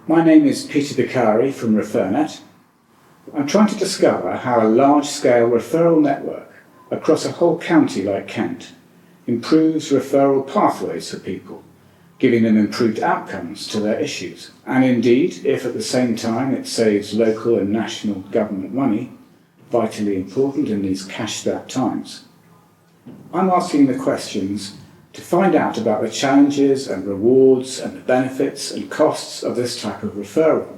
My name is Peter Vicari from ReferKent. I'm trying to discover how a large-scale referral network across a whole county like Kent improves referral pathways for people, giving them improved outcomes to their issues, and indeed, if at the same time it saves local and national government money, vitally important in these cash-strapped times. I'm asking the questions to find out about the challenges and rewards and the benefits and costs of this type of referral.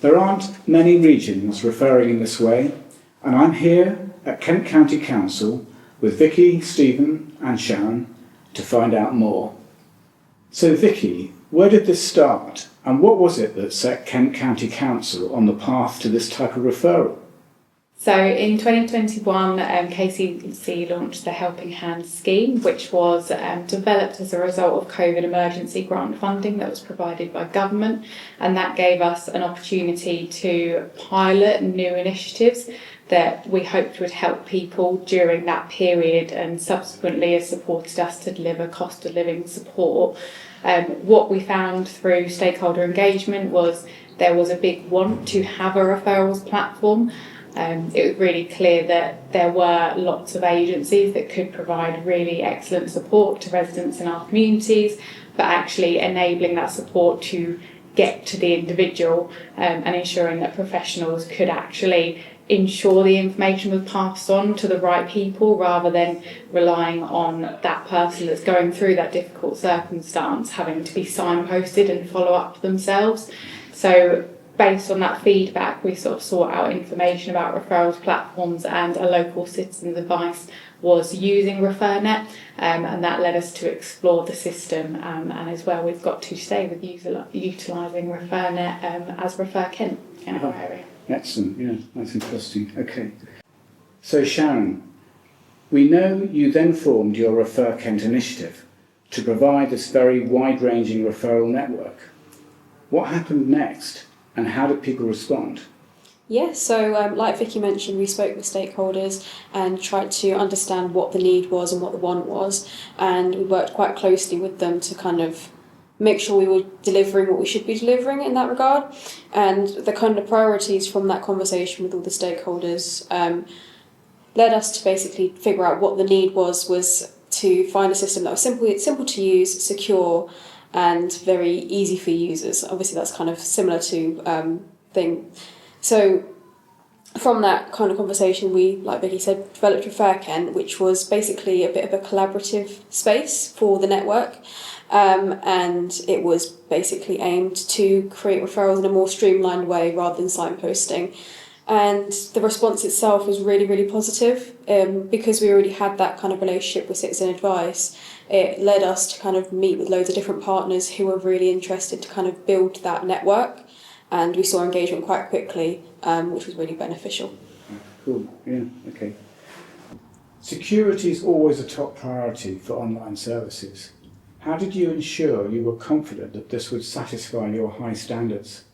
There aren't many regions referring in this way, and I'm here at Kent County Council with Vicky, Stephen and Sharon to find out more. So Vicky, where did this start, and what was it that set Kent County Council on the path to this type of referral? So in 2021, KCC launched the Helping Hands scheme, which was developed as a result of COVID emergency grant funding that was provided by government, and that gave us an opportunity to pilot new initiatives that we hoped would help people during that period, and subsequently has supported us to deliver cost of living support. What we found through stakeholder engagement was there was a big want to have a referrals platform. It was really clear that there were lots of agencies that could provide really excellent support to residents in our communities, but actually enabling that support to get to the individual and ensuring that professionals could actually ensure the information was passed on to the right people rather than relying on that person that's going through that difficult circumstance having to be signposted and follow up themselves. So based on that feedback, we sort of sought out information about referrals platforms, and a local citizen's advice was using ReferKent, and that led us to explore the system, and is where we've got to today with utilising ReferKent as ReferKent in our area. Excellent, yeah, that's interesting. Okay. So Sharon, we know you then formed your ReferKent initiative to provide this very wide-ranging referral network. What happened next? And how did people respond? Yeah, so like Vicky mentioned, we spoke with stakeholders and tried to understand what the need was and what the want was, and we worked quite closely with them to kind of make sure we were delivering what we should be delivering in that regard. And the kind of priorities from that conversation with all the stakeholders led us to basically figure out what the need was to find a system that was simple to use, secure, and very easy for users. Obviously, that's kind of similar to thing. So from that kind of conversation, we, like Vicky said, developed ReferKent, which was basically a bit of a collaborative space for the network. And it was basically aimed to create referrals in a more streamlined way rather than signposting. And the response itself was really, really positive because we already had that kind of relationship with Citizen Advice. It led us to kind of meet with loads of different partners who were really interested to kind of build that network, and we saw engagement quite quickly, which was really beneficial. Cool, yeah, okay. Security is always a top priority for online services. How did you ensure you were confident that this would satisfy your high standards?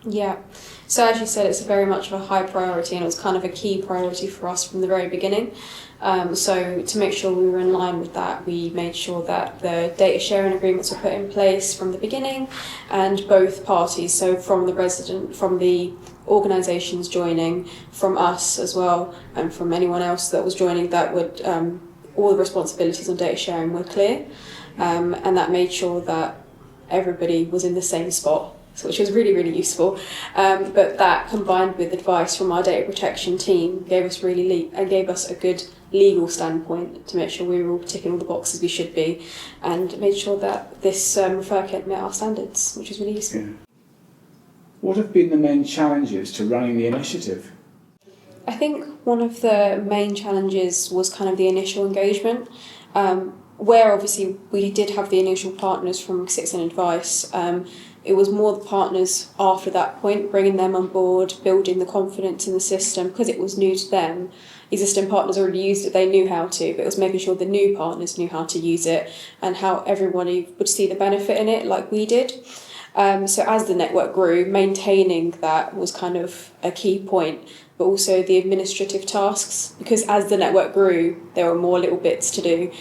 Yeah, so as you said, it's very much of a high priority, and it was kind of a key priority for us from the very beginning. So to make sure we were in line with that, we made sure that the data sharing agreements were put in place from the beginning, and both parties, so from the resident, from the organisations joining, from us as well, and from anyone else that was joining, that would all the responsibilities on data sharing were clear, and that made sure that everybody was in the same spot, which was really, really useful. But that, combined with advice from our data protection team, gave us a good legal standpoint to make sure we were all ticking all the boxes we should be, and made sure that this ReferKent met our standards, which is really useful. Yeah. What have been the main challenges to running the initiative? I think one of the main challenges was kind of the initial engagement, where obviously we did have the initial partners from Citizen Advice. It was more the partners after that point, bringing them on board, building the confidence in the system, because it was new to them. Existing partners already used it, they knew how to, but it was making sure the new partners knew how to use it and how everybody would see the benefit in it like we did. So as the network grew, maintaining that was kind of a key point, but also the administrative tasks, because as the network grew, there were more little bits to do.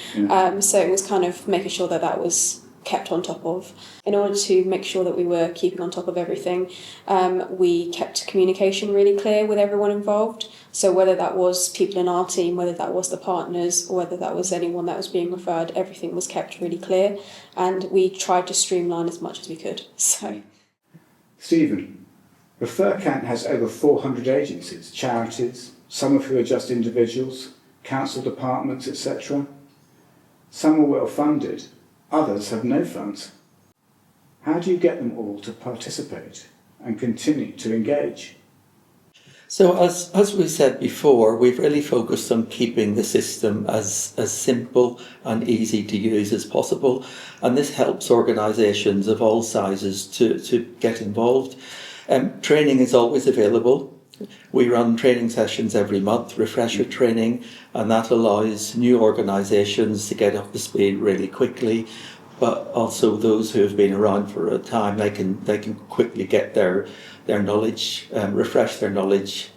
So it was kind of making sure that that was kept on top of. In order to make sure that we were keeping on top of everything, we kept communication really clear with everyone involved. So whether that was people in our team, whether that was the partners, or whether that was anyone that was being referred, everything was kept really clear, and we tried to streamline as much as we could. So, Stephen, ReferKent has over 400 agencies, charities, some of who are just individuals, council departments, etc. Some are well funded, others have no funds. How do you get them all to participate and continue to engage? So as we said before, we've really focused on keeping the system as simple and easy to use as possible, and this helps organisations of all sizes to get involved. Training is always available. We run training sessions every month, refresher training, and that allows new organisations to get up to speed really quickly, but also those who have been around for a time, they can quickly get their knowledge, refresh their knowledge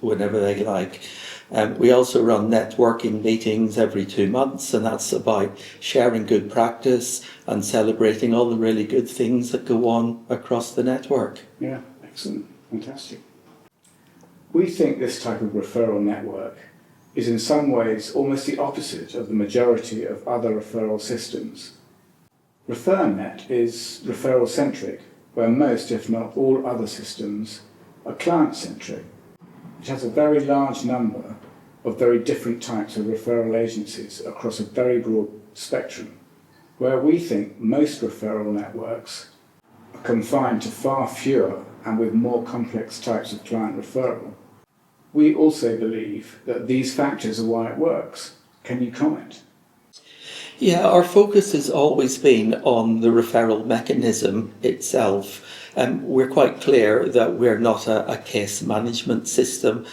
whenever they like. We also run networking meetings every 2 months, and that's about sharing good practice and celebrating all the really good things that go on across the network. Yeah, excellent, fantastic. We think this type of referral network is in some ways almost the opposite of the majority of other referral systems. ReferNet is referral-centric, where most, if not all, other systems are client-centric. It has a very large number of very different types of referral agencies across a very broad spectrum, where we think most referral networks are confined to far fewer and with more complex types of client referral. We also believe that these factors are why it works. Can you comment? Yeah, our focus has always been on the referral mechanism itself. We're quite clear that we're not a case management system,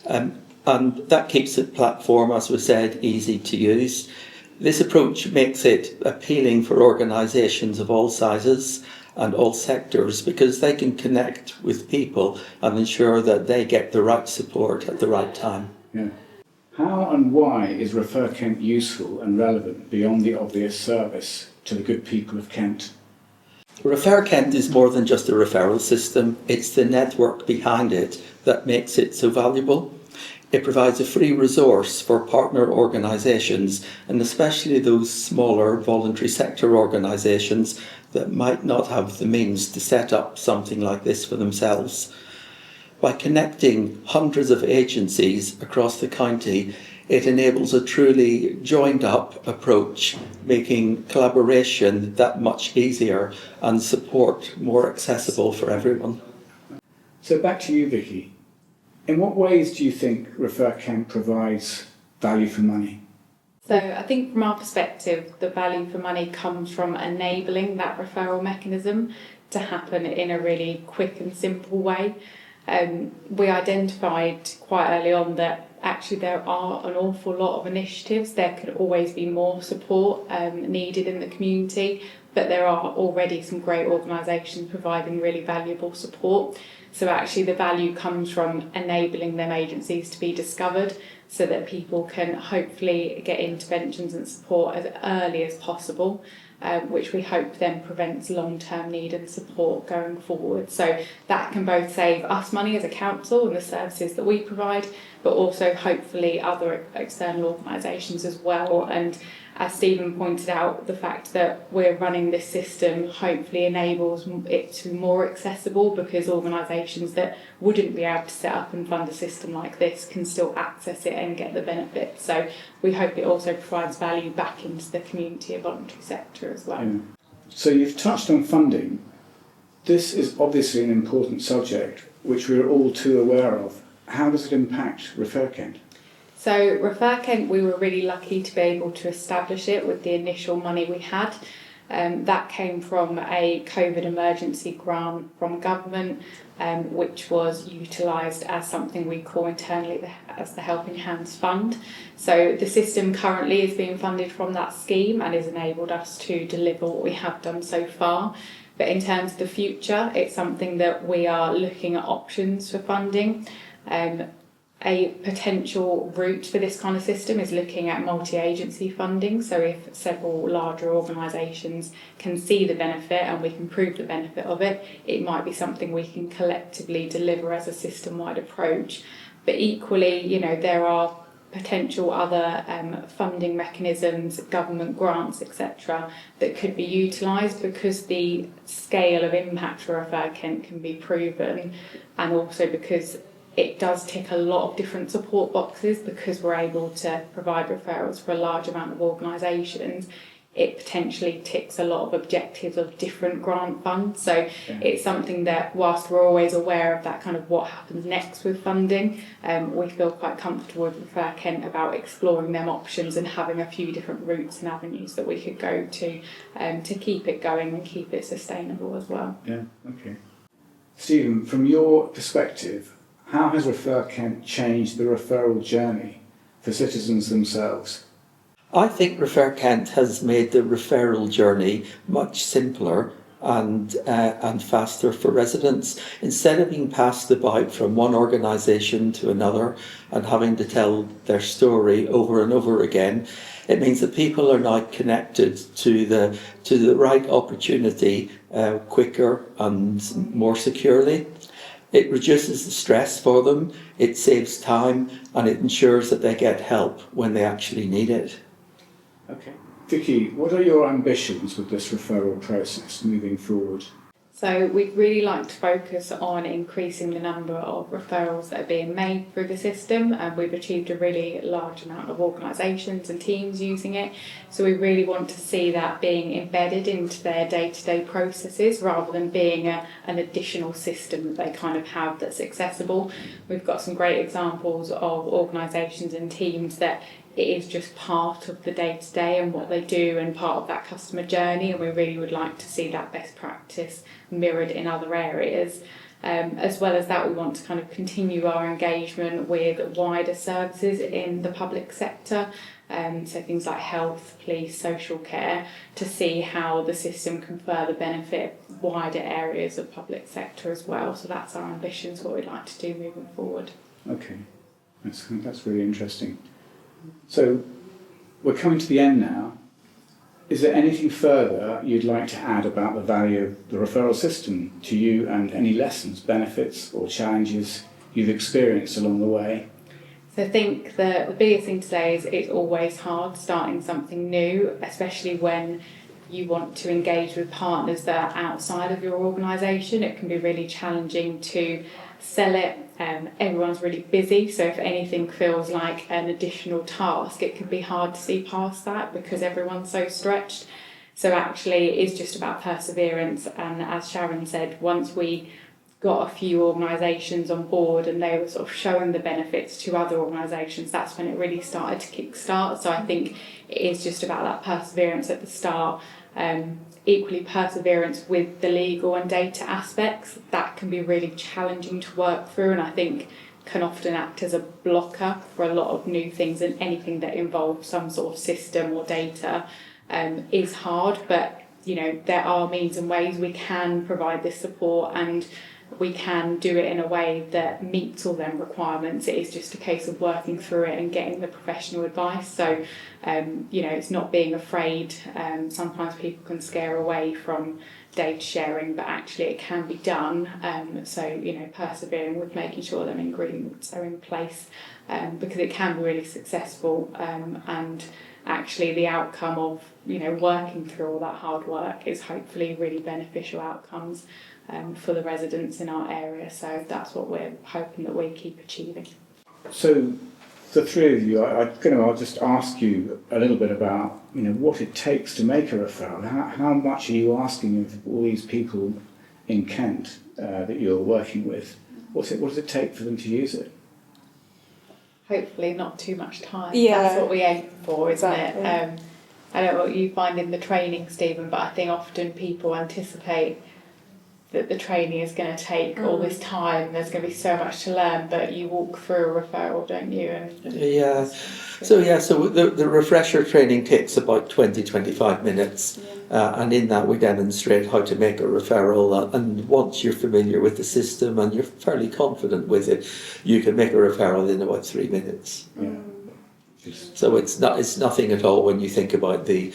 and that keeps the platform, as we said, easy to use. This approach makes it appealing for organisations of all sizes and all sectors, because they can connect with people and ensure that they get the right support at the right time. Yeah. How and why is ReferKent useful and relevant beyond the obvious service to the good people of Kent? ReferKent is more than just a referral system. It's the network behind it that makes it so valuable. It provides a free resource for partner organisations, and especially those smaller voluntary sector organisations that might not have the means to set up something like this for themselves. By connecting hundreds of agencies across the county, it enables a truly joined-up approach, making collaboration that much easier and support more accessible for everyone. So back to you, Vicky. In what ways do you think ReferKent provides value for money? So I think from our perspective, the value for money comes from enabling that referral mechanism to happen in a really quick and simple way. We identified quite early on that actually there are an awful lot of initiatives. There could always be more support needed in the community, but there are already some great organisations providing really valuable support. So actually the value comes from enabling them agencies to be discovered so that people can hopefully get interventions and support as early as possible, which we hope then prevents long-term need and support going forward. So that can both save us money as a council and the services that we provide, but also hopefully other external organisations as well. And as Stephen pointed out, the fact that we're running this system hopefully enables it to be more accessible, because organisations that wouldn't be able to set up and fund a system like this can still access it and get the benefit. So we hope it also provides value back into the community and voluntary sector as well. Yeah. So you've touched on funding. This is obviously an important subject which we're all too aware of. How does it impact ReferKent? So ReferKent, we were really lucky to be able to establish it with the initial money we had. That came from a COVID emergency grant from government, which was utilised as something we call internally as the Helping Hands Fund. So the system currently is being funded from that scheme and has enabled us to deliver what we have done so far. But in terms of the future, it's something that we are looking at options for funding. a potential route for this kind of system is looking at multi-agency funding. So if several larger organisations can see the benefit and we can prove the benefit of it, it might be something we can collectively deliver as a system-wide approach. But equally, you know, there are potential other funding mechanisms, government grants, etc., that could be utilised because the scale of impact for ReferKent can be proven, and also because it does tick a lot of different support boxes because we're able to provide referrals for a large amount of organisations. It potentially ticks a lot of objectives of different grant funds. So it's something that, whilst we're always aware of that kind of what happens next with funding, we feel quite comfortable with ReferKent about exploring them options and having a few different routes and avenues that we could go to keep it going and keep it sustainable as well. Yeah, okay. Stephen, from your perspective, how has ReferKent changed the referral journey for citizens themselves? I think ReferKent has made the referral journey much simpler and faster for residents. Instead of being passed about from one organisation to another and having to tell their story over and over again, it means that people are now connected to the right opportunity quicker and more securely. It reduces the stress for them, it saves time, and it ensures that they get help when they actually need it. Okay. Vicky, what are your ambitions with this referral process moving forward? So we'd really like to focus on increasing the number of referrals that are being made through the system, and we've achieved a really large amount of organisations and teams using it. So we really want to see that being embedded into their day-to-day processes rather than being an additional system that they kind of have that's accessible. We've got some great examples of organisations and teams that it is just part of the day-to-day and what they do and part of that customer journey, and we really would like to see that best practice mirrored in other areas. As well as that, we want to kind of continue our engagement with wider services in the public sector, so things like health, police, social care, to see how the system can further benefit wider areas of public sector as well. So that's our ambitions, what we'd like to do moving forward. Okay, that's really interesting. So we're coming to the end now. Is there anything further you'd like to add about the value of the referral system to you and any lessons, benefits or challenges you've experienced along the way? So I think the biggest thing to say is it's always hard starting something new, especially when you want to engage with partners that are outside of your organisation. It can be really challenging to sell it. Everyone's really busy, so if anything feels like an additional task, it can be hard to see past that because everyone's so stretched. So actually it is just about perseverance, and as Sharon said, once we got a few organisations on board and they were sort of showing the benefits to other organisations, that's when it really started to kickstart. So I think it is just about that perseverance at the start. Equally, perseverance with the legal and data aspects, that can be really challenging to work through, and I think can often act as a blocker for a lot of new things, and anything that involves some sort of system or data is hard. But you know, there are means and ways we can provide this support, and we can do it in a way that meets all them requirements. It is just a case of working through it and getting the professional advice. So, you know, it's not being afraid. Sometimes people can scare away from data sharing, but actually it can be done. So, you know, persevering with making sure them ingredients are in place, because it can be really successful. And actually the outcome of, you know, working through all that hard work is hopefully really beneficial outcomes for the residents in our area. So that's what we're hoping that we keep achieving. So the three of you, I'll just ask you a little bit about, you know, what it takes to make a referral. How much are you asking of all these people in Kent that you're working with? What does it take for them to use it? Hopefully not too much time. Yeah. That's what we aim for, isn't Exactly. it? I don't know what you find in the training, Stephen, but I think often people anticipate that the training is going to take all this time, there's going to be so much to learn, but you walk through a referral, don't you? So the refresher training takes about 20-25 minutes, and in that we demonstrate how to make a referral, and once you're familiar with the system and you're fairly confident with it, you can make a referral in about 3 minutes. So it's nothing at all when you think about the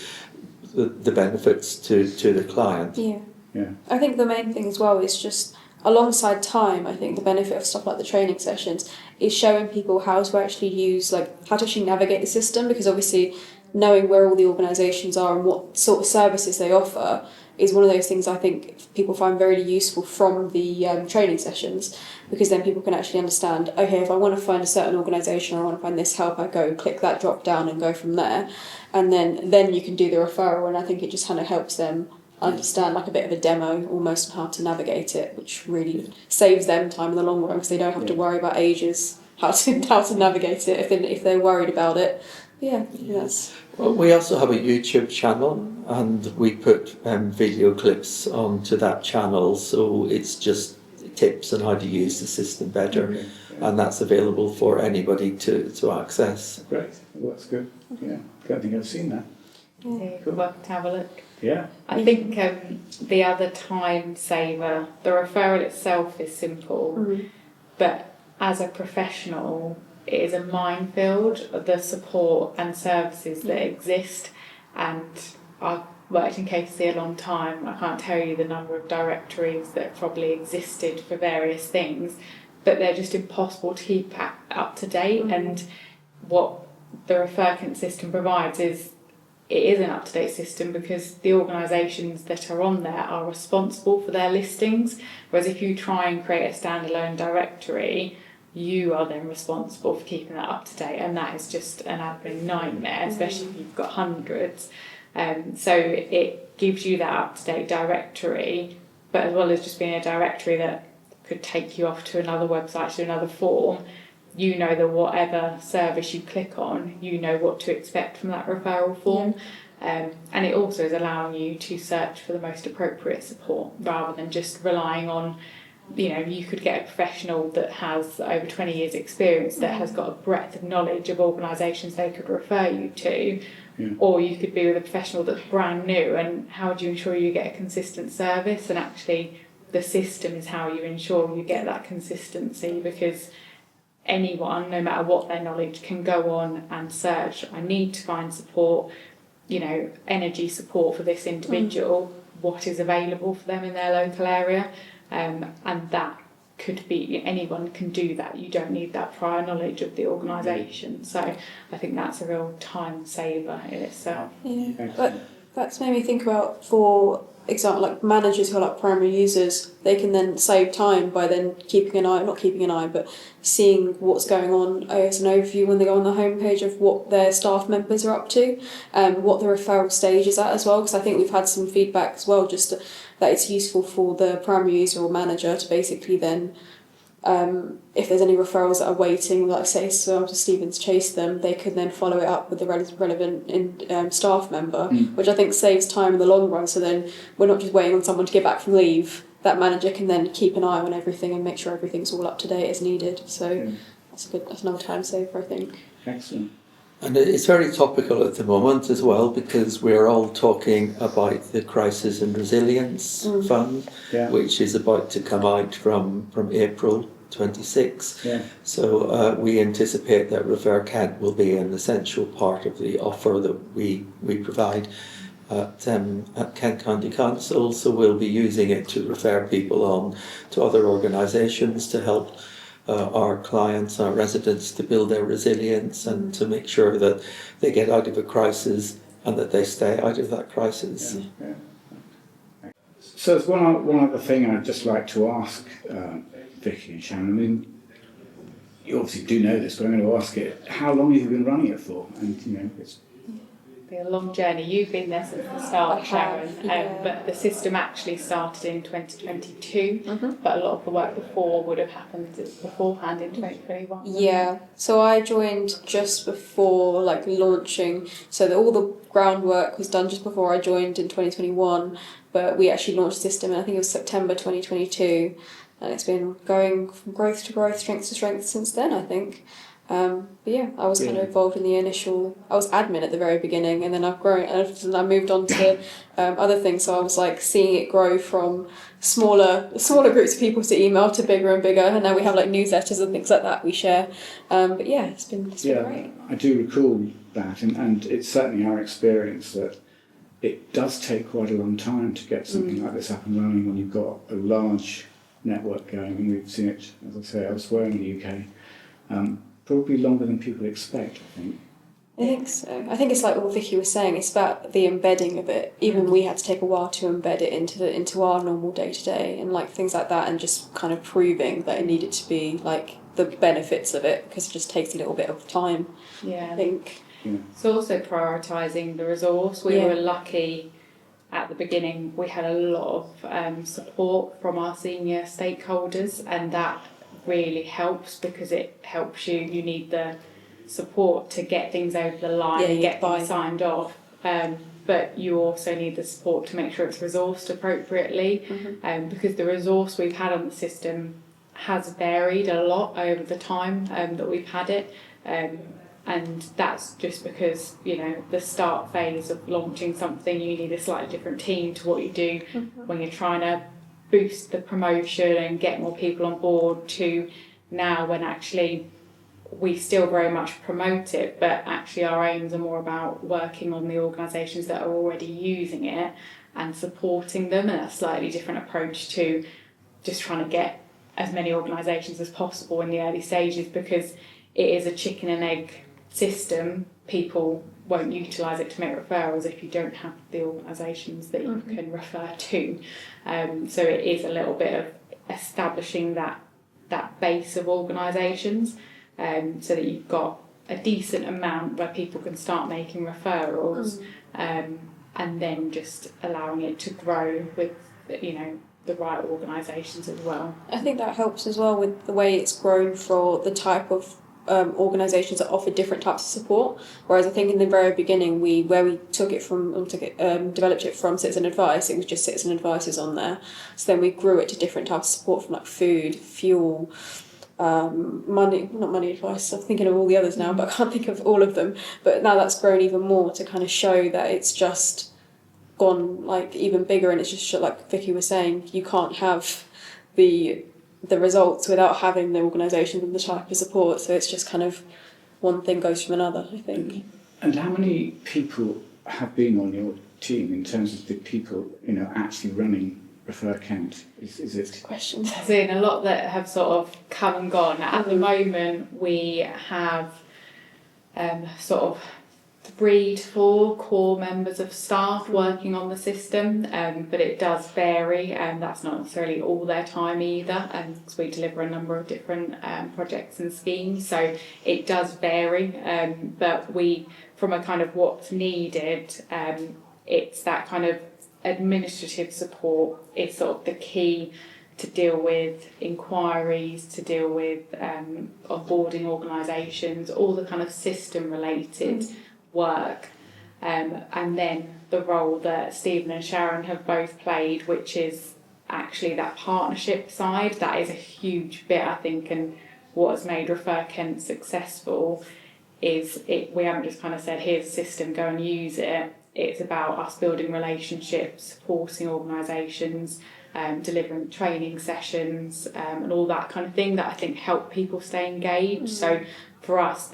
benefits to the client. Yeah. I think the main thing as well is just alongside time. I think the benefit of stuff like the training sessions is showing people how to actually use, like how to actually navigate the system, because obviously knowing where all the organisations are and what sort of services they offer is one of those things I think people find very useful from the training sessions, because then people can actually understand, okay, if I want to find a certain organisation or I want to find this help, I go click that drop down and go from there, and then you can do the referral, and I think it just kind of helps them understand, like a bit of a demo almost, on how to navigate it, which really saves them time in the long run, because they don't have to worry about ages how to navigate it if they're worried about it. That's. Well, we also have a YouTube channel, and we put video clips onto that channel, so it's just tips on how to use the system better, and that's available for anybody to access. Great, well, that's good. I don't think I've seen that. Cool. Worth to have a look. I think the other time saver, the referral itself is simple, but as a professional, it is a minefield of the support and services that exist. And I've worked in KCC a long time. I can't tell you the number of directories that probably existed for various things, but they're just impossible to keep up to date. And what the ReferKent system provides is, it is an up-to-date system, because the organisations that are on there are responsible for their listings, whereas if you try and create a standalone directory, you are then responsible for keeping that up to date, and that is just an admin nightmare, especially if you've got hundreds. So it gives you that up-to-date directory, but as well as just being a directory that could take you off to another website, to another form, you know that whatever service you click on, you know what to expect from that referral form. And it also is allowing you to search for the most appropriate support, rather than just relying on, you could get a professional that has over 20 years experience, that has got a breadth of knowledge of organisations they could refer you to, or you could be with a professional that's brand new, and how do you ensure you get a consistent service? And actually the system is how you ensure you get that consistency, because anyone, no matter what their knowledge, can go on and search, I need to find support, energy support for this individual, what is available for them in their local area, and that could be, anyone can do that. You don't need that prior knowledge of the organisation. So I think that's a real time saver in itself. But that's made me think about, for example, like managers who are like primary users, they can then save time by then but seeing what's going on as an overview when they go on the homepage of what their staff members are up to, and what the referral stage is at as well, because I think we've had some feedback as well, just that it's useful for the primary user or manager to basically then, if there's any referrals that are waiting, like say so Stephen's chased them, they can then follow it up with the relevant staff member, which I think saves time in the long run. So then we're not just waiting on someone to get back from leave. That manager can then keep an eye on everything and make sure everything's all up to date as needed. So that's another time saver, I think. Excellent. And it's very topical at the moment as well, because we're all talking about the Crisis and Resilience Fund, which is about to come out from April 26. So we anticipate that ReferKent will be an essential part of the offer that we provide at Kent County Council. So we'll be using it to refer people on to other organisations to help our clients, our residents, to build their resilience and to make sure that they get out of a crisis and that they stay out of that crisis. So there's one other thing I'd just like to ask Vicky and Shannon. I mean, you obviously do know this, but I'm going to ask it. How long have you been running it for? And been a long journey. You've been there since the start, Sharon, but the system actually started in 2022, but a lot of the work before would have happened beforehand in 2021. Yeah, so I joined just before launching, so that all the groundwork was done just before I joined in 2021, but we actually launched the system, and I think it was September 2022, and it's been going from growth to growth, strength to strength since then, I think. But yeah, I was kind of involved in the initial. I was admin at the very beginning, and then I've grown, and I moved on to other things. So I was seeing it grow from smaller groups of people to email to bigger and bigger, and now we have newsletters and things like that we share. But yeah, it's been great. I do recall that, and it's certainly our experience that it does take quite a long time to get something like this up and running when you've got a large network going, and we've seen it, as I say, elsewhere in the UK. Probably longer than people expect, I think. I think so. I think it's like what Vicky was saying. It's about the embedding of it. Even we had to take a while to embed it into our normal day to day and things like that, and just kind of proving that it needed to be the benefits of it, because it just takes a little bit of time. Yeah, I think. Yeah. It's also prioritising the resource. We were lucky at the beginning. We had a lot of support from our senior stakeholders, and that really helps, because it helps you need the support to get things over the line and get things signed off, but you also need the support to make sure it's resourced appropriately, because the resource we've had on the system has varied a lot over the time that we've had it, and that's just because the start phase of launching something, you need a slightly different team to what you do when you're trying to boost the promotion and get more people on board, to now when actually we still very much promote it, but actually our aims are more about working on the organisations that are already using it and supporting them, and a slightly different approach to just trying to get as many organisations as possible in the early stages, because it is a chicken and egg system. People won't utilise it to make referrals if you don't have the organisations that you can refer to. So it is a little bit of establishing that base of organisations, so that you've got a decent amount where people can start making referrals, and then just allowing it to grow with the right organisations as well. I think that helps as well with the way it's grown for the type of organisations that offer different types of support. Whereas I think in the very beginning, developed it from citizen advice, it was just citizen advices on there. So then we grew it to different types of support, from food, fuel, not money advice. I'm thinking of all the others now, but I can't think of all of them. But now that's grown even more to kind of show that it's just gone even bigger, and it's just like Vicky was saying, you can't have the results without having the organisation and the type of support. So it's just kind of one thing goes from another, I think. And how many people have been on your team in terms of the people actually running ReferKent? Is it? Good question. There's been a lot that have sort of come and gone. At the moment, we have sort of 3 to 4 core members of staff working on the system, but it does vary, and that's not necessarily all their time either, because we deliver a number of different projects and schemes, so it does vary, but from a kind of what's needed, it's that kind of administrative support is sort of the key to deal with inquiries, to deal with onboarding organisations, all the kind of system related work, and then the role that Stephen and Sharon have both played, which is actually that partnership side. That is a huge bit, I think, and what has made ReferKent successful is we haven't just kind of said, here's a system, go and use it. It's about us building relationships, supporting organisations, delivering training sessions, and all that kind of thing that I think help people stay engaged. So for us,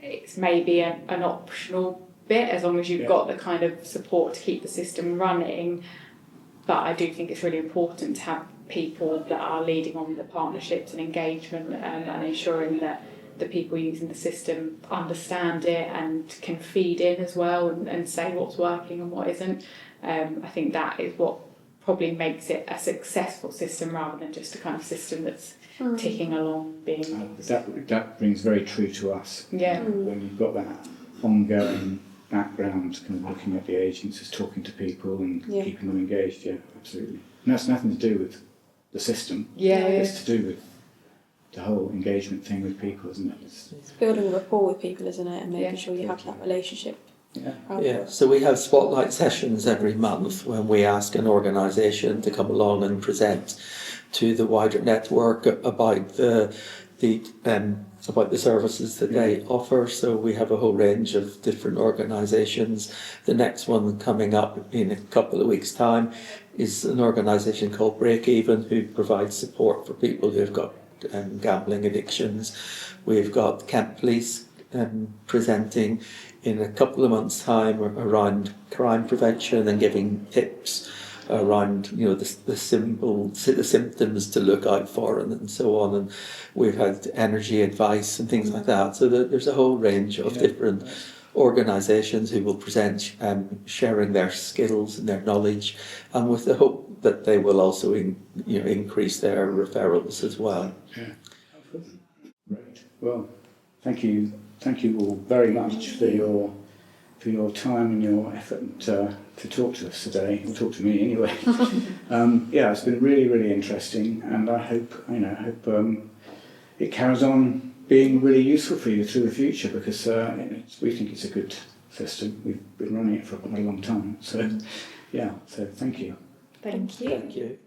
it's maybe an optional bit, as long as you've got the kind of support to keep the system running. But I do think it's really important to have people that are leading on the partnerships and engagement, and ensuring that the people using the system understand it and can feed in as well, and say what's working and what isn't. I think that is what probably makes it a successful system, rather than just a kind of system that's ticking along being... That rings very true to us. Yeah. When you've got that ongoing background, kind of looking at the agents as talking to people and Yeah. keeping them engaged. Yeah, absolutely. And that's nothing to do with the system. Yeah. It's to do with the whole engagement thing with people, isn't it? It's building a rapport with people, isn't it, and making Yeah. sure you have that relationship. Yeah, so we have spotlight sessions every month when we ask an organisation to come along and present to the wider network about the services that they offer. So we have a whole range of different organisations. The next one coming up in a couple of weeks' time is an organisation called Break Even, who provides support for people who've got gambling addictions. We've got Kent Police presenting in a couple of months' time around crime prevention and giving tips around the symptoms to look out for and so on. And we've had energy advice and things like that. So there's a whole range of different organisations who will present sharing their skills and their knowledge, and with the hope that they will also increase their referrals as well. Yeah. Great. Well, thank you all very much for your time and your effort to talk to us today, or talk to me anyway. Yeah, it's been really, really interesting, and I hope it carries on being really useful for you through the future, because we think it's a good system. We've been running it for quite a long time, so yeah. So thank you. Thank you. Thank you.